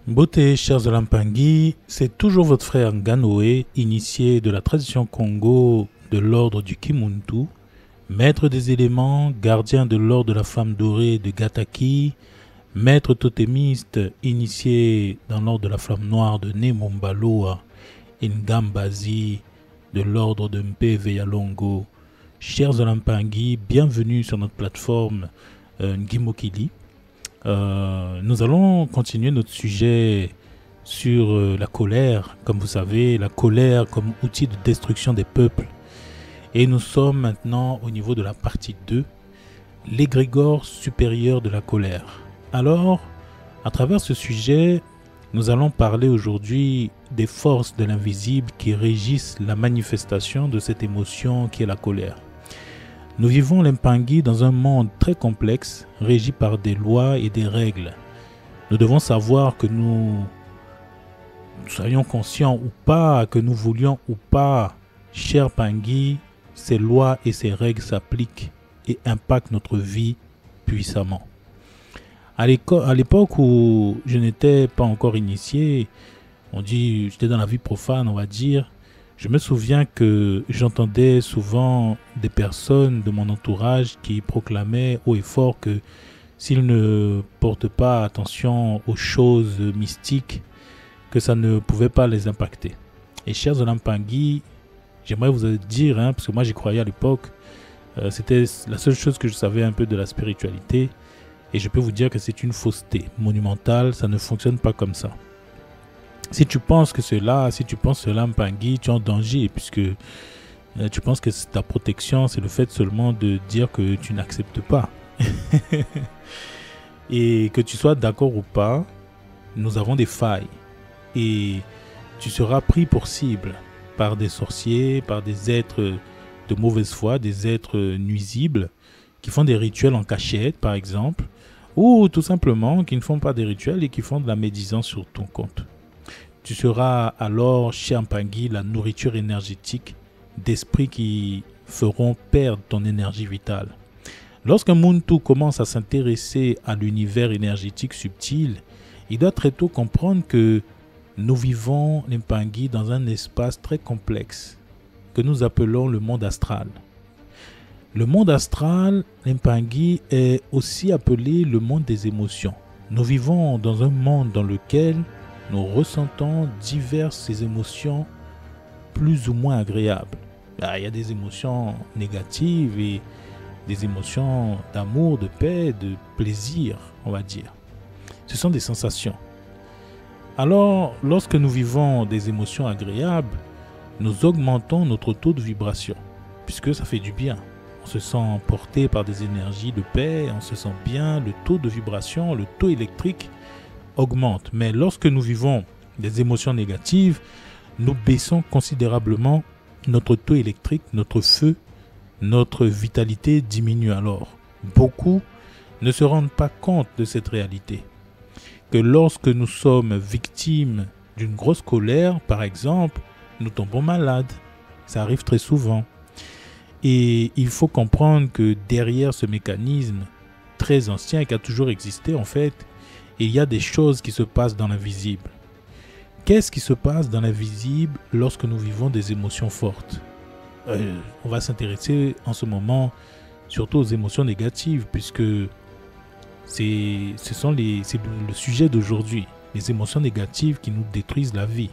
Beauté, chers Olampangui, c'est toujours votre frère Nganoé, initié de la tradition Congo de l'ordre du Kimuntu, maître des éléments, gardien de l'ordre de la femme dorée de Gataki, maître totémiste, initié dans l'ordre de la flamme noire de Nemumbaloa, Ngambazi, de l'ordre de Mpe Veyalongo. Chers Olampangui, bienvenue sur notre plateforme Ngimokili. Nous allons continuer notre sujet sur la colère. Comme vous savez, la colère comme outil de destruction des peuples. Et nous sommes maintenant au niveau de la partie 2, l'égrégore supérieur de la colère. Alors, à travers ce sujet, nous allons parler aujourd'hui des forces de l'invisible qui régissent la manifestation de cette émotion qui est la colère. Nous vivons l'Mpangui dans un monde très complexe, régi par des lois et des règles. Nous devons savoir que nous soyons conscients ou pas, que nous voulions ou pas, cher Pangui, ces lois et ces règles s'appliquent et impactent notre vie puissamment. À l'époque où je n'étais pas encore initié, j'étais dans la vie profane, on va dire. Je me souviens que j'entendais souvent des personnes de mon entourage qui proclamaient haut et fort que s'ils ne portent pas attention aux choses mystiques, que ça ne pouvait pas les impacter. Et chers Olampangui, j'aimerais vous dire, parce que moi j'y croyais à l'époque, c'était la seule chose que je savais un peu de la spiritualité, et je peux vous dire que c'est une fausseté monumentale, ça ne fonctionne pas comme ça. Si tu penses que cela, Mpangui, tu es en danger, puisque tu penses que ta protection, c'est le fait seulement de dire que tu n'acceptes pas. Et que tu sois d'accord ou pas, nous avons des failles. Et tu seras pris pour cible par des sorciers, par des êtres de mauvaise foi, des êtres nuisibles, qui font des rituels en cachette, par exemple, ou tout simplement qui ne font pas des rituels et qui font de la médisance sur ton compte. Tu seras alors, chez Mpangui, la nourriture énergétique d'esprits qui feront perdre ton énergie vitale. Lorsqu'un Muntu commence à s'intéresser à l'univers énergétique subtil, il doit très tôt comprendre que nous vivons, les Mpangui, dans un espace très complexe que nous appelons le monde astral. Le monde astral, les Mpangui, est aussi appelé le monde des émotions. Nous vivons dans un monde dans lequel nous ressentons diverses émotions plus ou moins agréables. Il y a des émotions négatives et des émotions d'amour, de paix, de plaisir, on va dire. Ce sont des sensations. Alors, lorsque nous vivons des émotions agréables, nous augmentons notre taux de vibration, puisque ça fait du bien. On se sent porté par des énergies de paix, on se sent bien, le taux de vibration, le taux électrique augmente. Mais lorsque nous vivons des émotions négatives, nous baissons considérablement notre taux électrique, notre feu, notre vitalité diminue alors. Beaucoup ne se rendent pas compte de cette réalité. Que lorsque nous sommes victimes d'une grosse colère, par exemple, nous tombons malades. Ça arrive très souvent. Et il faut comprendre que derrière ce mécanisme très ancien et qui a toujours existé en fait, il y a des choses qui se passent dans l'invisible. Qu'est-ce qui se passe dans l'invisible lorsque nous vivons des émotions fortes? On va s'intéresser en ce moment surtout aux émotions négatives, puisque c'est le sujet d'aujourd'hui. Les émotions négatives qui nous détruisent la vie.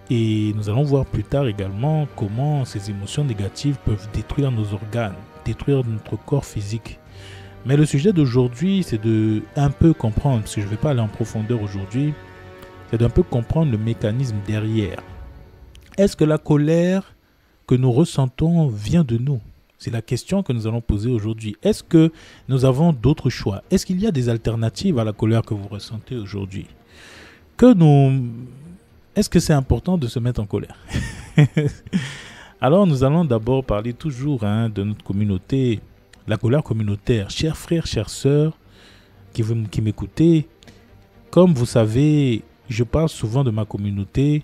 Et nous allons voir plus tard également comment ces émotions négatives peuvent détruire nos organes, détruire notre corps physique. Mais le sujet d'aujourd'hui, c'est de un peu comprendre, parce que je ne vais pas aller en profondeur aujourd'hui, c'est d'un peu comprendre le mécanisme derrière. Est-ce que la colère que nous ressentons vient de nous? C'est la question que nous allons poser aujourd'hui. Est-ce que nous avons d'autres choix? Est-ce qu'il y a des alternatives à la colère que vous ressentez aujourd'hui? Est-ce que c'est important de se mettre en colère? Alors nous allons d'abord parler toujours de notre communauté, la colère communautaire. Chers frères, chères sœurs qui m'écoutez, comme vous savez, je parle souvent de ma communauté,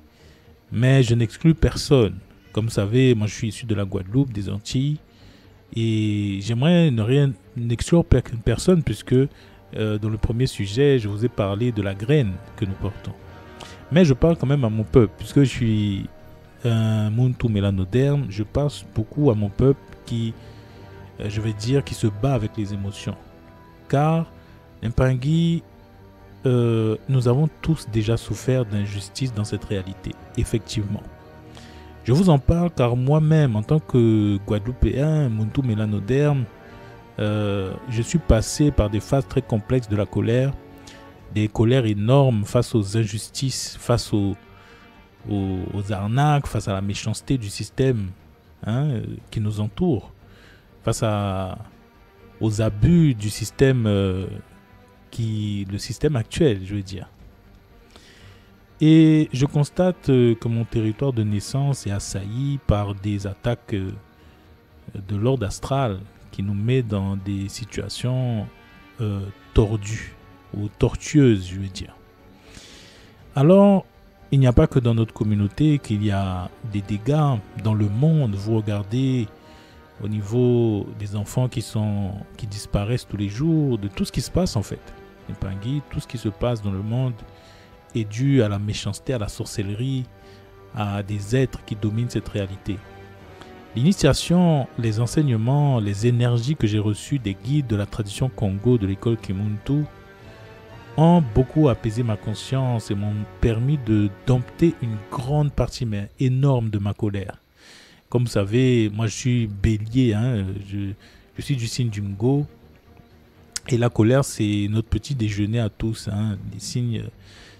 mais je n'exclus personne. Comme vous savez, moi je suis issu de la Guadeloupe, des Antilles, et j'aimerais ne rien exclure personne puisque dans le premier sujet, je vous ai parlé de la graine que nous portons. Mais je parle quand même à mon peuple, puisque je suis un Muntu mélanoderme, je parle beaucoup à mon peuple qui, je vais dire, qui se bat avec les émotions. Car, Mpangui, nous avons tous déjà souffert d'injustice dans cette réalité, effectivement. Je vous en parle car moi-même, en tant que Guadeloupéen, Muntu mélanoderme, je suis passé par des phases très complexes de la colère, des colères énormes face aux injustices, face aux arnaques, face à la méchanceté du système qui nous entoure, face aux abus du système, le système actuel, je veux dire. Et je constate que mon territoire de naissance est assailli par des attaques de l'ordre astral qui nous met dans des situations tordues ou tortueuses, je veux dire. Alors, il n'y a pas que dans notre communauté qu'il y a des dégâts dans le monde. Vous regardez au niveau des enfants qui disparaissent tous les jours, de tout ce qui se passe en fait. Mpangui, tout ce qui se passe dans le monde est dû à la méchanceté, à la sorcellerie, à des êtres qui dominent cette réalité. L'initiation, les enseignements, les énergies que j'ai reçues des guides de la tradition Congo de l'école Kimuntu ont beaucoup apaisé ma conscience et m'ont permis de dompter une grande partie, mais énorme, de ma colère. Comme vous savez, moi je suis bélier, je suis du signe du Ngo. Et la colère, c'est notre petit déjeuner à tous. Les signes,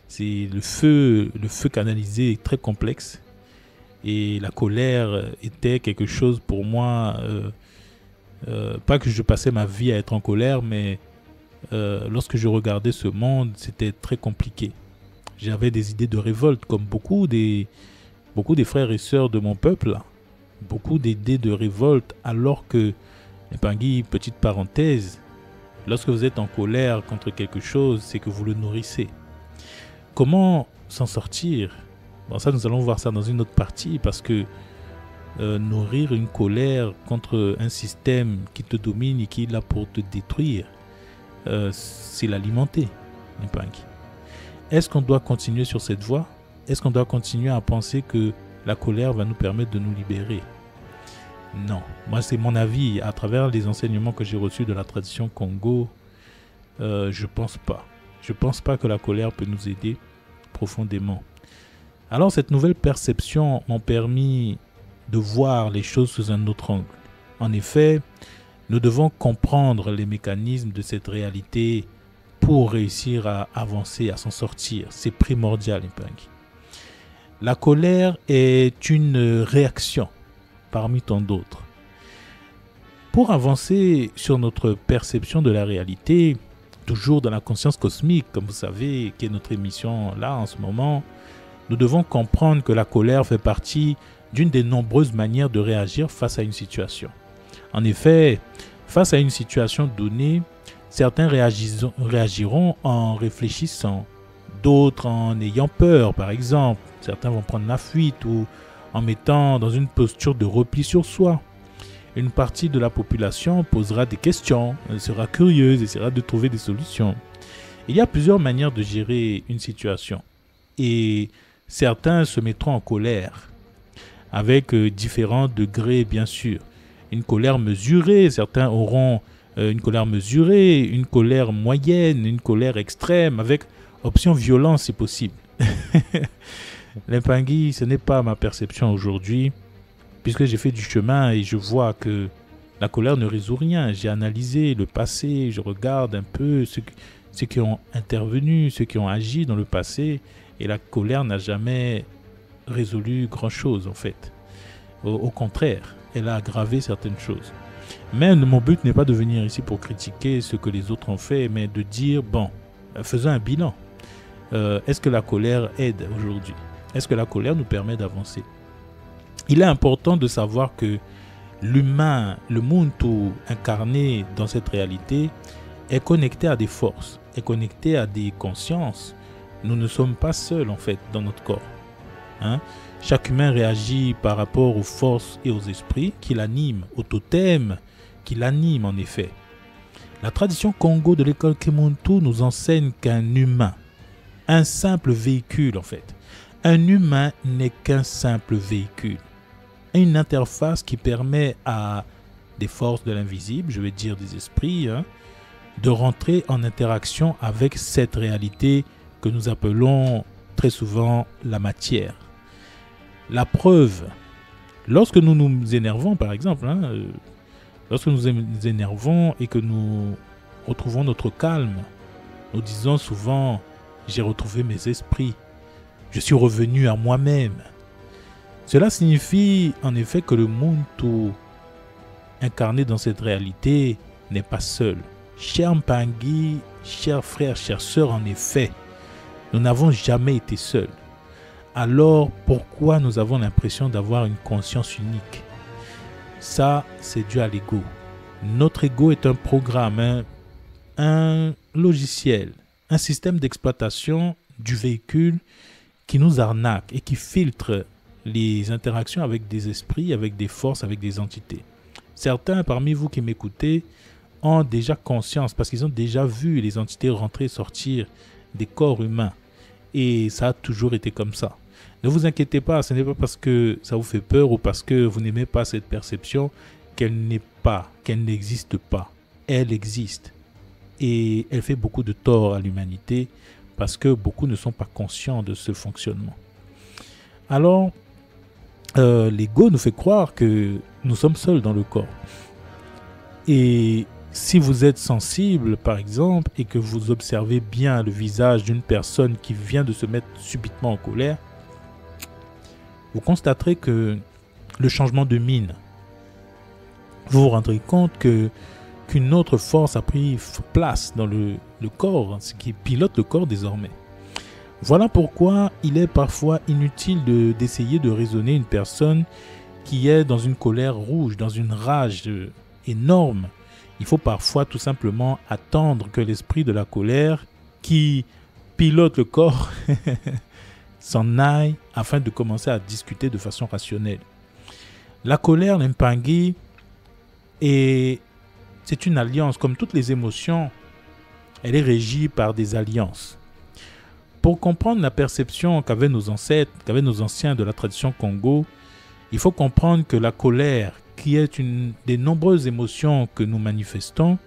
c'est le feu canalisé est très complexe. Et la colère était quelque chose pour moi, pas que je passais ma vie à être en colère, mais lorsque je regardais ce monde, c'était très compliqué. J'avais des idées de révolte, comme beaucoup des frères et sœurs de mon peuple. Beaucoup d'idées de révolte, alors que, Mpangui, petite parenthèse, lorsque vous êtes en colère contre quelque chose, c'est que vous le nourrissez. Comment s'en sortir? Bon, ça, nous allons voir ça dans une autre partie, parce que nourrir une colère contre un système qui te domine et qui est là pour te détruire, c'est l'alimenter. Est-ce qu'on doit continuer sur cette voie? Est-ce qu'on doit continuer à penser que la colère va nous permettre de nous libérer? Non. Moi, c'est mon avis. À travers les enseignements que j'ai reçus de la tradition Congo, je pense pas. Je pense pas que la colère peut nous aider profondément. Alors, cette nouvelle perception m'a permis de voir les choses sous un autre angle. En effet, nous devons comprendre les mécanismes de cette réalité pour réussir à avancer, à s'en sortir. C'est primordial, Mpangui. La colère est une réaction parmi tant d'autres. Pour avancer sur notre perception de la réalité, toujours dans la conscience cosmique, comme vous savez, qui est notre émission là en ce moment, nous devons comprendre que la colère fait partie d'une des nombreuses manières de réagir face à une situation. En effet, face à une situation donnée, certains réagiront en réfléchissant, d'autres en ayant peur, par exemple. Certains vont prendre la fuite ou en mettant dans une posture de repli sur soi. Une partie de la population posera des questions, elle sera curieuse, essaiera de trouver des solutions. Il y a plusieurs manières de gérer une situation et certains se mettront en colère avec différents degrés, bien sûr. Une colère mesurée, certains auront une colère mesurée, une colère moyenne, une colère extrême, avec option violence si possible. L'Mpangui, ce n'est pas ma perception aujourd'hui, puisque j'ai fait du chemin et je vois que la colère ne résout rien. J'ai analysé le passé, je regarde un peu ceux qui ont intervenu, ceux qui ont agi dans le passé, et la colère n'a jamais résolu grand-chose en fait. Au contraire, elle a aggravé certaines choses. Mais mon but n'est pas de venir ici pour critiquer ce que les autres ont fait, mais de dire, bon, faisons un bilan. Est-ce que la colère aide aujourd'hui? Est-ce que la colère nous permet d'avancer? Il est important de savoir que l'humain, le Muntu incarné dans cette réalité, est connecté à des forces, est connecté à des consciences. Nous ne sommes pas seuls en fait dans notre corps. Chaque humain réagit par rapport aux forces et aux esprits qui l'animent, aux totems qui l'animent en effet. La tradition Congo de l'école Kemuntu nous enseigne qu'un humain, un simple véhicule en fait, un humain n'est qu'un simple véhicule. Une interface qui permet à des forces de l'invisible, je vais dire des esprits, de rentrer en interaction avec cette réalité que nous appelons très souvent la matière. La preuve, lorsque nous nous énervons par exemple, lorsque nous nous énervons et que nous retrouvons notre calme, nous disons souvent « j'ai retrouvé mes esprits, je suis revenu à moi-même ». Cela signifie en effet que le Muntu incarné dans cette réalité n'est pas seul. Cher Mpangi, chers frères, chères sœurs, en effet, nous n'avons jamais été seuls. Alors pourquoi nous avons l'impression d'avoir une conscience unique? Ça, c'est dû à l'ego. Notre ego est un programme, un logiciel, un système d'exploitation du véhicule qui nous arnaque et qui filtre les interactions avec des esprits, avec des forces, avec des entités. Certains parmi vous qui m'écoutez ont déjà conscience parce qu'ils ont déjà vu les entités rentrer et sortir des corps humains. Et ça a toujours été comme ça. Ne vous inquiétez pas, ce n'est pas parce que ça vous fait peur ou parce que vous n'aimez pas cette perception qu'elle n'est pas, qu'elle n'existe pas. Elle existe. Et elle fait beaucoup de tort à l'humanité parce que beaucoup ne sont pas conscients de ce fonctionnement. Alors, l'ego nous fait croire que nous sommes seuls dans le corps. Et si vous êtes sensible, par exemple, et que vous observez bien le visage d'une personne qui vient de se mettre subitement en colère, vous constaterez que le changement de mine, vous vous rendrez compte qu'une autre force a pris place dans le corps, ce qui pilote le corps désormais. Voilà pourquoi il est parfois inutile d'essayer de raisonner une personne qui est dans une colère rouge, dans une rage énorme. Il faut parfois tout simplement attendre que l'esprit de la colère qui pilote le corps s'en aille afin de commencer à discuter de façon rationnelle. La colère, l'Mpangi, c'est une alliance. Comme toutes les émotions, elle est régie par des alliances. Pour comprendre la perception qu'avaient nos ancêtres, qu'avaient nos anciens de la tradition Congo, il faut comprendre que la colère, qui est une des nombreuses émotions que nous manifestons,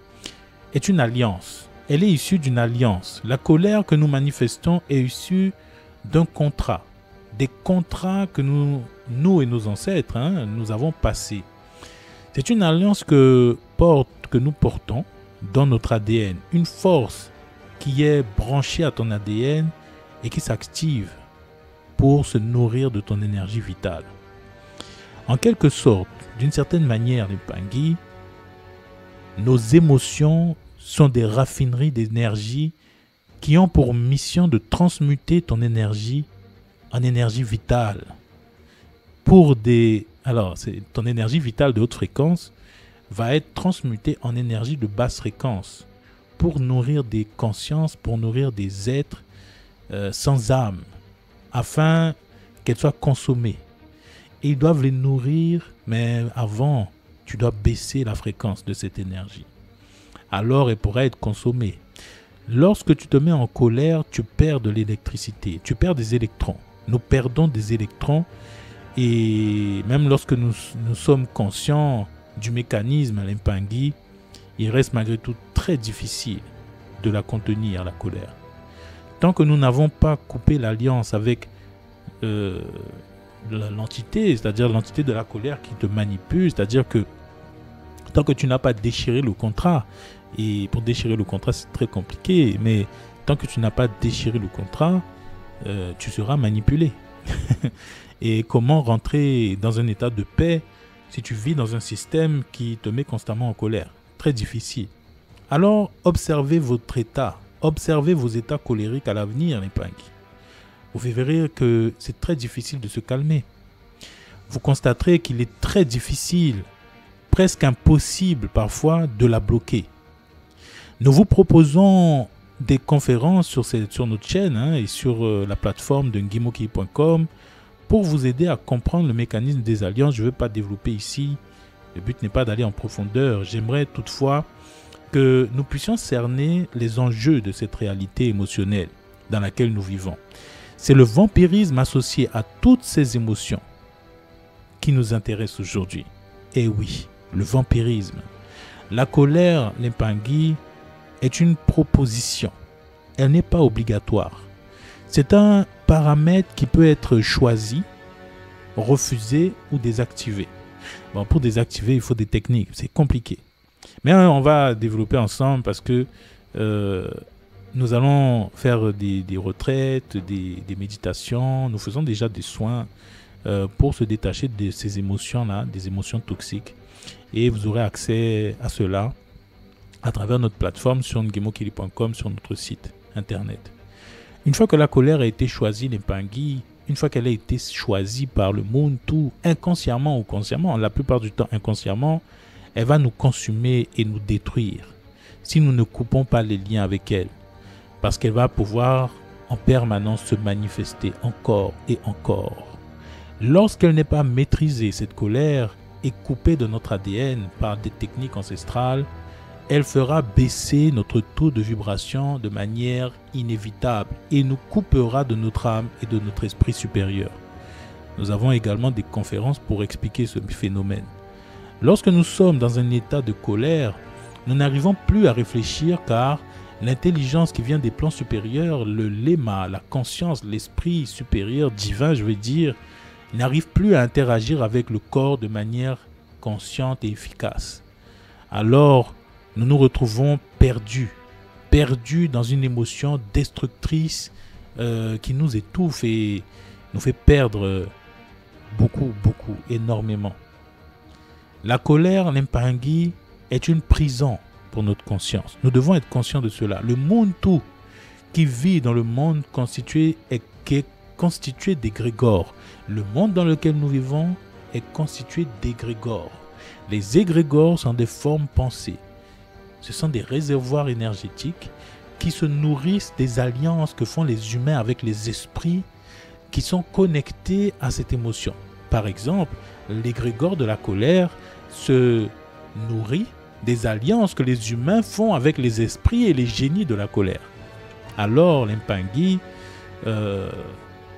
est une alliance. Elle est issue d'une alliance. La colère que nous manifestons est issue d'un contrat. Des contrats que nous et nos ancêtres, nous avons passés. C'est une alliance que nous portons dans notre ADN. Une force qui est branchée à ton ADN et qui s'active pour se nourrir de ton énergie vitale. En quelque sorte, d'une certaine manière, les Mpangi, nos émotions sont des raffineries d'énergie qui ont pour mission de transmuter ton énergie en énergie vitale. Ton énergie vitale de haute fréquence va être transmutée en énergie de basse fréquence pour nourrir des consciences, pour nourrir des êtres sans âme, afin qu'elles soient consommées. Et ils doivent les nourrir, mais avant, tu dois baisser la fréquence de cette énergie. Alors, elle pourra être consommée. Lorsque tu te mets en colère, tu perds de l'électricité, tu perds des électrons. Nous perdons des électrons et même lorsque nous sommes conscients du mécanisme, l'Mpangi, il reste malgré tout très difficile de la contenir, la colère. Tant que nous n'avons pas coupé l'alliance avec l'entité, c'est-à-dire l'entité de la colère qui te manipule, c'est-à-dire que tant que tu n'as pas déchiré le contrat, et pour déchirer le contrat c'est très compliqué, mais tant que tu n'as pas déchiré le contrat, tu seras manipulé. Et comment rentrer dans un état de paix si tu vis dans un système qui te met constamment en colère? Très difficile. Alors observez votre état, observez vos états colériques à l'avenir, les Mpangi. Vous verrez que c'est très difficile de se calmer. Vous constaterez qu'il est très difficile, presque impossible parfois, de la bloquer. Nous vous proposons des conférences sur notre chaîne et sur la plateforme de ngimoki.com pour vous aider à comprendre le mécanisme des alliances. Je ne vais pas développer ici. Le but n'est pas d'aller en profondeur. J'aimerais toutefois que nous puissions cerner les enjeux de cette réalité émotionnelle dans laquelle nous vivons. C'est le vampirisme associé à toutes ces émotions qui nous intéresse aujourd'hui. Et oui, le vampirisme. La colère, Limpangi, est une proposition. Elle n'est pas obligatoire. C'est un paramètre qui peut être choisi, refusé ou désactivé. Bon, pour désactiver, il faut des techniques. C'est compliqué. Mais on va développer ensemble parce que nous allons faire des retraites, des méditations. Nous faisons déjà des soins pour se détacher de ces émotions-là, des émotions toxiques. Et vous aurez accès à cela à travers notre plateforme sur nguemokili.com, sur notre site internet. Une fois que la colère a été choisie, Limpangi, une fois qu'elle a été choisie par le monde, tout inconsciemment ou consciemment, la plupart du temps inconsciemment, elle va nous consumer et nous détruire si nous ne coupons pas les liens avec elle. Parce qu'elle va pouvoir en permanence se manifester encore et encore. Lorsqu'elle n'est pas maîtrisée, cette colère est coupée de notre ADN par des techniques ancestrales, elle fera baisser notre taux de vibration de manière inévitable et nous coupera de notre âme et de notre esprit supérieur. Nous avons également des conférences pour expliquer ce phénomène. Lorsque nous sommes dans un état de colère, nous n'arrivons plus à réfléchir car l'intelligence qui vient des plans supérieurs, le léma, la conscience, l'esprit supérieur, divin, je veux dire, n'arrive plus à interagir avec le corps de manière consciente et efficace. Alors, nous nous retrouvons perdus dans une émotion destructrice qui nous étouffe et nous fait perdre beaucoup, énormément. La colère, Limpangi, est une prison pour notre conscience. Nous devons être conscients de cela. Le monde tout qui vit dans le monde constitué est constitué d'égrégores. Le monde dans lequel nous vivons est constitué d'égrégores. Les égrégores sont des formes pensées. Ce sont des réservoirs énergétiques qui se nourrissent des alliances que font les humains avec les esprits qui sont connectés à cette émotion. Par exemple, l'égrégore de la colère se nourrit des alliances que les humains font avec les esprits et les génies de la colère. Alors, Limpangi,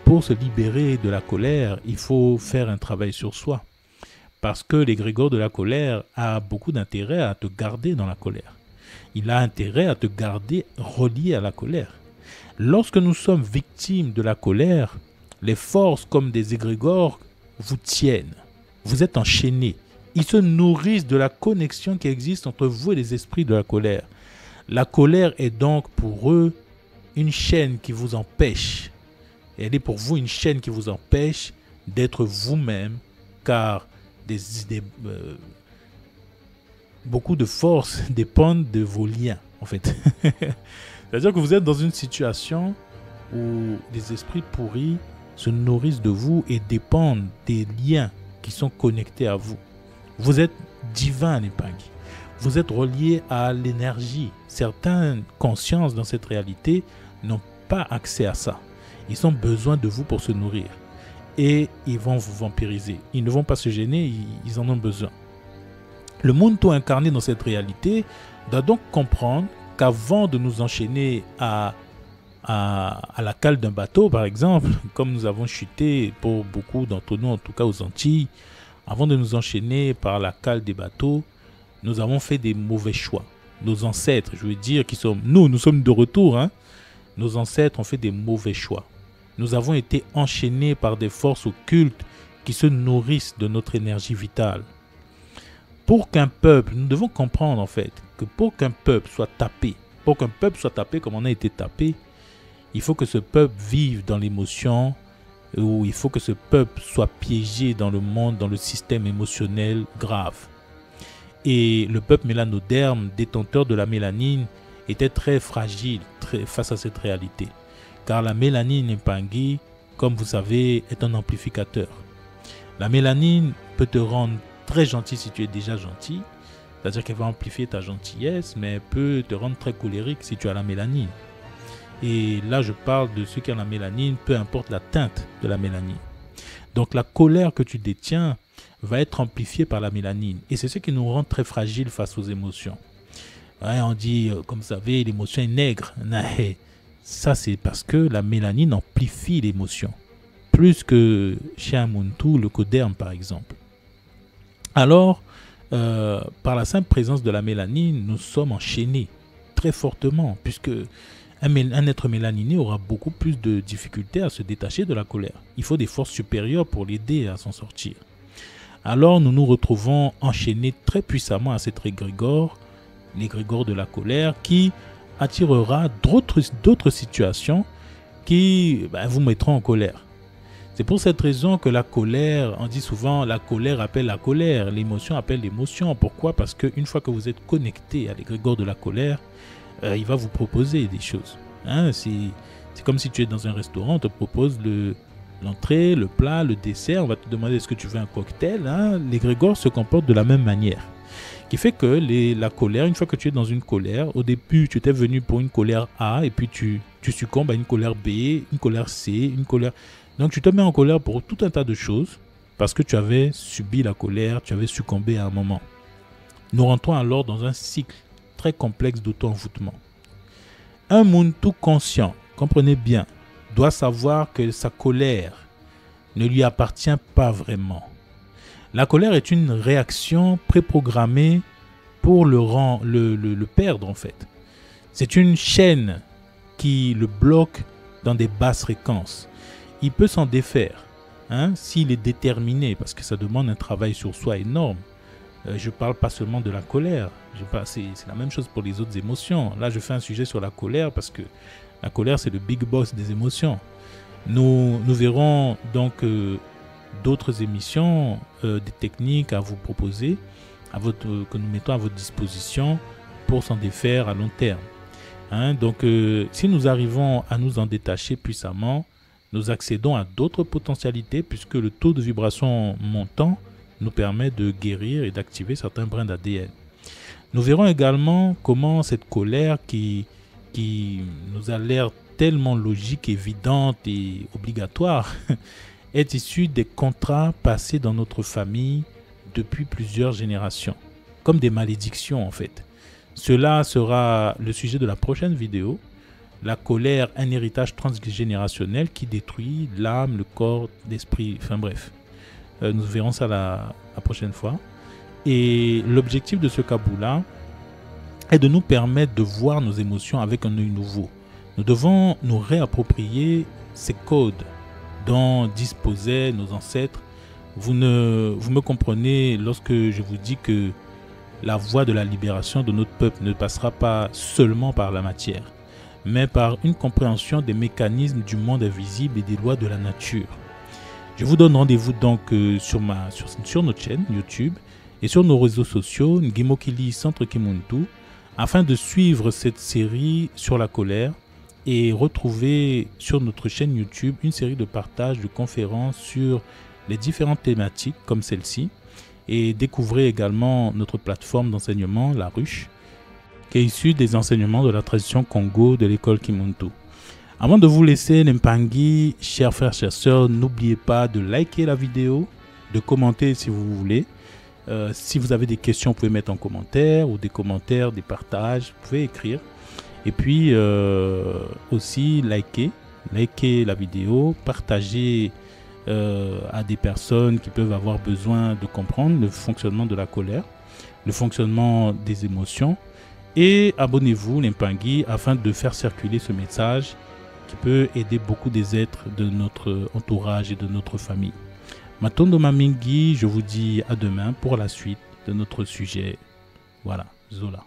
pour se libérer de la colère, il faut faire un travail sur soi. Parce que l'égrégore de la colère a beaucoup d'intérêt à te garder dans la colère. Il a intérêt à te garder relié à la colère. Lorsque nous sommes victimes de la colère, les forces comme des égrégores vous tiennent. Vous êtes enchaînés. Ils se nourrissent de la connexion qui existe entre vous et les esprits de la colère. La colère est donc pour eux une chaîne qui vous empêche. Elle est pour vous une chaîne qui vous empêche d'être vous-même, car beaucoup de forces dépendent de vos liens, en fait. C'est-à-dire que vous êtes dans une situation où des esprits pourris se nourrissent de vous et dépendent des liens qui sont connectés à vous. Vous êtes divin, Limpangi. Vous êtes relié à l'énergie. Certaines consciences dans cette réalité n'ont pas accès à ça. Ils ont besoin de vous pour se nourrir. Et ils vont vous vampiriser. Ils ne vont pas se gêner, ils en ont besoin. Le monde tout incarné dans cette réalité doit donc comprendre qu'avant de nous enchaîner à la cale d'un bateau, par exemple, comme nous avons chuté pour beaucoup d'entre nous, en tout cas aux Antilles, avant de nous enchaîner par la cale des bateaux, nous avons fait des mauvais choix. Nos ancêtres, je veux dire, nous sommes de retour, hein. Nos ancêtres ont fait des mauvais choix. Nous avons été enchaînés par des forces occultes qui se nourrissent de notre énergie vitale. Pour qu'un peuple, nous devons comprendre en fait, que pour qu'un peuple soit tapé comme on a été tapé, il faut que ce peuple vive dans l'émotion, ou il faut que ce peuple soit piégé dans le monde, dans le système émotionnel grave. Et le peuple mélanoderme, détenteur de la mélanine, était très fragile face à cette réalité. Car la mélanine Limpangi, comme vous savez, est un amplificateur. La mélanine peut te rendre très gentil si tu es déjà gentil, c'est-à-dire qu'elle va amplifier ta gentillesse, mais elle peut te rendre très colérique si tu as la mélanine. Et là, je parle de ceux qui ont la mélanine, peu importe la teinte de la mélanine. Donc la colère que tu détiens va être amplifiée par la mélanine. Et c'est ce qui nous rend très fragiles face aux émotions. Ouais, on dit, comme vous savez, l'émotion est nègre. Ça, c'est parce que la mélanine amplifie l'émotion. Plus que chez un Muntu, le coderme, par exemple. Alors, par la simple présence de la mélanine, nous sommes enchaînés très fortement, puisque un être mélaniné aura beaucoup plus de difficultés à se détacher de la colère. Il faut des forces supérieures pour l'aider à s'en sortir. Alors, nous nous retrouvons enchaînés très puissamment à cet égrégore, l'égrégore de la colère, qui attirera d'autres situations qui vous mettront en colère. C'est pour cette raison que la colère, on dit souvent la colère appelle la colère, l'émotion appelle l'émotion. Pourquoi? Parce qu'une fois que vous êtes connecté à l'égrégore de la colère, il va vous proposer des choses. Hein, c'est comme si tu es dans un restaurant, on te propose l'entrée, le plat, le dessert, on va te demander est-ce que tu veux un cocktail. Hein, l'égrégore se comporte de la même manière. Qui fait que la colère, une fois que tu es dans une colère, au début tu étais venu pour une colère A et puis tu succombes à une colère B, une colère C, une colère... Donc tu te mets en colère pour tout un tas de choses parce que tu avais subi la colère, tu avais succombé à un moment. Nous rentrons alors dans un cycle très complexe d'auto-envoûtement. Un Muntu conscient, comprenez bien, doit savoir que sa colère ne lui appartient pas vraiment. La colère est une réaction préprogrammée pour le perdre en fait. C'est une chaîne qui le bloque dans des basses fréquences. Il peut s'en défaire s'il est déterminé, parce que ça demande un travail sur soi énorme. Je ne parle pas seulement de la colère, c'est la même chose pour les autres émotions. Là, je fais un sujet sur la colère parce que la colère, c'est le big boss des émotions. Nous verrons donc d'autres émissions, des techniques à vous proposer, que nous mettons à votre disposition pour s'en défaire à long terme. Donc, si nous arrivons à nous en détacher puissamment, nous accédons à d'autres potentialités puisque le taux de vibration montant nous permet de guérir et d'activer certains brins d'ADN. Nous verrons également comment cette colère qui nous a l'air tellement logique, évidente et obligatoire est issue des contrats passés dans notre famille depuis plusieurs générations, comme des malédictions en fait. Cela sera le sujet de la prochaine vidéo. La colère, un héritage transgénérationnel qui détruit l'âme, le corps, l'esprit, enfin bref. Nous verrons ça la prochaine fois. Et l'objectif de ce Kabula est de nous permettre de voir nos émotions avec un œil nouveau. Nous devons nous réapproprier ces codes dont disposaient nos ancêtres. Vous me comprenez lorsque je vous dis que la voie de la libération de notre peuple ne passera pas seulement par la matière, mais par une compréhension des mécanismes du monde invisible et des lois de la nature. Je vous donne rendez-vous donc sur notre chaîne YouTube et sur nos réseaux sociaux, Ngimokili Centre Kimuntu, afin de suivre cette série sur la colère et retrouver sur notre chaîne YouTube une série de partages de conférences sur les différentes thématiques comme celle-ci, et découvrez également notre plateforme d'enseignement, La Ruche, qui est issue des enseignements de la tradition Congo de l'école Kimuntu. Avant de vous laisser, Nempangi, chers frères, chères sœurs, n'oubliez pas de liker la vidéo, de commenter si vous voulez. Si vous avez des questions, vous pouvez mettre en commentaire, ou des commentaires, des partages, vous pouvez écrire. Et puis aussi liker la vidéo, partager à des personnes qui peuvent avoir besoin de comprendre le fonctionnement de la colère, le fonctionnement des émotions. Et abonnez-vous, Nempangi, afin de faire circuler ce message qui peut aider beaucoup des êtres de notre entourage et de notre famille. Matondo Mamingi, je vous dis à demain pour la suite de notre sujet. Voilà, Zola.